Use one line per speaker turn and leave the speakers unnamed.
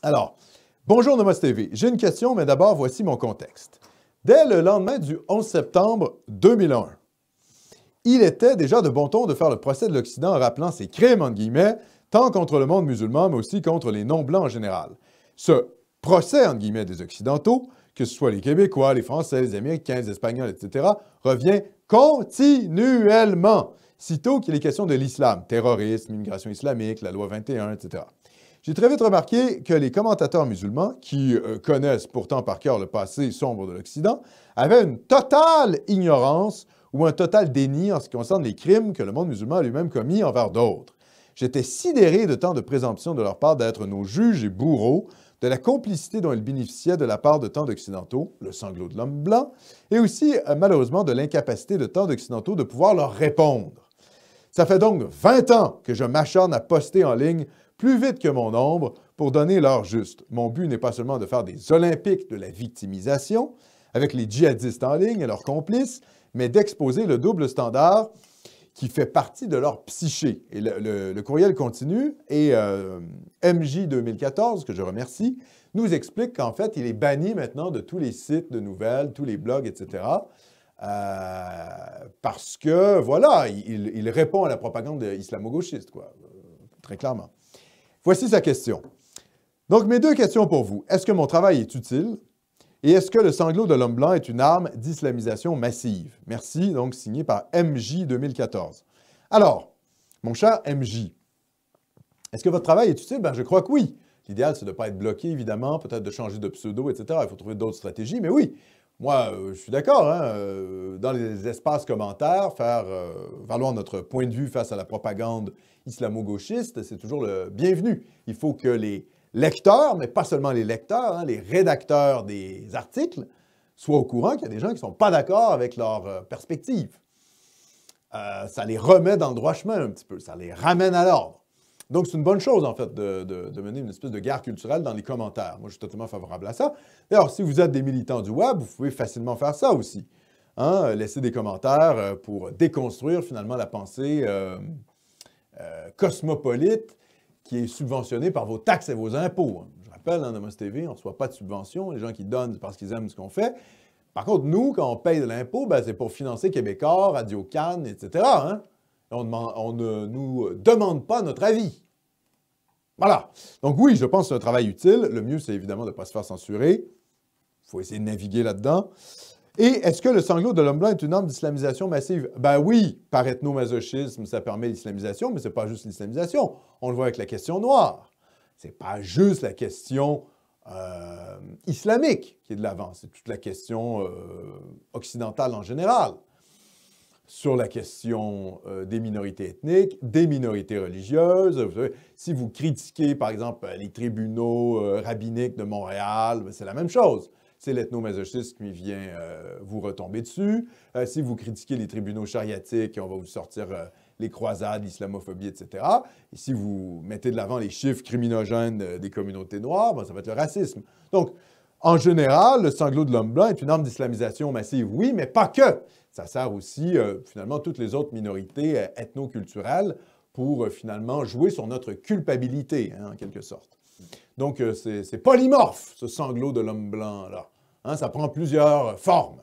Alors, bonjour Nomos TV. J'ai une question, mais d'abord, voici mon contexte. Dès le lendemain du 11 septembre 2001, il était déjà de bon ton de faire le procès de l'Occident en rappelant ses crimes, entre guillemets, tant contre le monde musulman, mais aussi contre les non-blancs en général. Ce procès, entre guillemets, des Occidentaux, que ce soit les Québécois, les Français, les Américains, les Espagnols, etc., revient continuellement, sitôt qu'il est question de l'islam, terrorisme, immigration islamique, la loi 21, etc. J'ai très vite remarqué que les commentateurs musulmans, qui connaissent pourtant par cœur le passé sombre de l'Occident, avaient une totale ignorance ou un total déni en ce qui concerne les crimes que le monde musulman a lui-même commis envers d'autres. J'étais sidéré de tant de présomptions de leur part d'être nos juges et bourreaux, de la complicité dont ils bénéficiaient de la part de tant d'Occidentaux, le sanglot de l'homme blanc, et aussi, malheureusement, de l'incapacité de tant d'Occidentaux de pouvoir leur répondre. Ça fait donc 20 ans que je m'acharne à poster en ligne plus vite que mon ombre pour donner l'heure juste. Mon but n'est pas seulement de faire des Olympiques de la victimisation avec les djihadistes en ligne et leurs complices, mais d'exposer le double standard qui fait partie de leur psyché. Et le courriel continue et MJ 2014, que je remercie, nous explique qu'en fait, il est banni maintenant de tous les sites de nouvelles, tous les blogs, etc., parce que, voilà, il répond à la propagande islamo-gauchiste, quoi, très clairement. Voici sa question. Donc, mes deux questions pour vous. Est-ce que mon travail est utile? Et est-ce que le sanglot de l'homme blanc est une arme d'islamisation massive? Merci, donc signé par MJ 2014. Alors, mon cher MJ, est-ce que votre travail est utile? Ben, je crois que oui. L'idéal, c'est de ne pas être bloqué, évidemment, peut-être de changer de pseudo, etc. Il faut trouver d'autres stratégies, mais oui. Moi, je suis d'accord, hein, dans les espaces commentaires, faire valoir notre point de vue face à la propagande islamo-gauchiste, c'est toujours le bienvenu. Il faut que les lecteurs, mais pas seulement les lecteurs, hein, les rédacteurs des articles, soient au courant qu'il y a des gens qui ne sont pas d'accord avec leur perspective. Ça les remet dans le droit chemin un petit peu, ça les ramène à l'ordre. Donc, c'est une bonne chose, en fait, de mener une espèce de guerre culturelle dans les commentaires. Moi, je suis totalement favorable à ça. D'ailleurs, si vous êtes des militants du web, vous pouvez facilement faire ça aussi. Hein? Laisser des commentaires pour déconstruire, finalement, la pensée cosmopolite qui est subventionnée par vos taxes et vos impôts. Je rappelle, dans Nomos TV, on ne reçoit pas de subvention. Les gens qui donnent, c'est parce qu'ils aiment ce qu'on fait. Par contre, nous, quand on paye de l'impôt, ben, c'est pour financer Québécois, Radio-Can, etc., hein? On ne nous demande pas notre avis. Voilà. Donc oui, je pense que c'est un travail utile. Le mieux, c'est évidemment de ne pas se faire censurer. Il faut essayer de naviguer là-dedans. Et est-ce que le sanglot de l'homme blanc est une arme d'islamisation massive? Ben oui, par ethnomasochisme, ça permet l'islamisation, mais ce n'est pas juste l'islamisation. On le voit avec la question noire. Ce n'est pas juste la question islamique qui est de l'avant. C'est toute la question occidentale en général. Sur la question des minorités ethniques, des minorités religieuses. Vous savez, si vous critiquez, par exemple, les tribunaux rabbiniques de Montréal, c'est la même chose. C'est l'ethnomasochisme qui vient vous retomber dessus. Si vous critiquez les tribunaux chariatiques, on va vous sortir les croisades, l'islamophobie, etc. Et si vous mettez de l'avant les chiffres criminogènes des communautés noires, ben, ça va être le racisme. Donc, en général, le sanglot de l'homme blanc est une arme d'islamisation massive, oui, mais pas que. Ça sert aussi, finalement, toutes les autres minorités ethno-culturelles pour, finalement, jouer sur notre culpabilité, hein, en quelque sorte. Donc, c'est polymorphe, ce sanglot de l'homme blanc-là. Hein, ça prend plusieurs formes.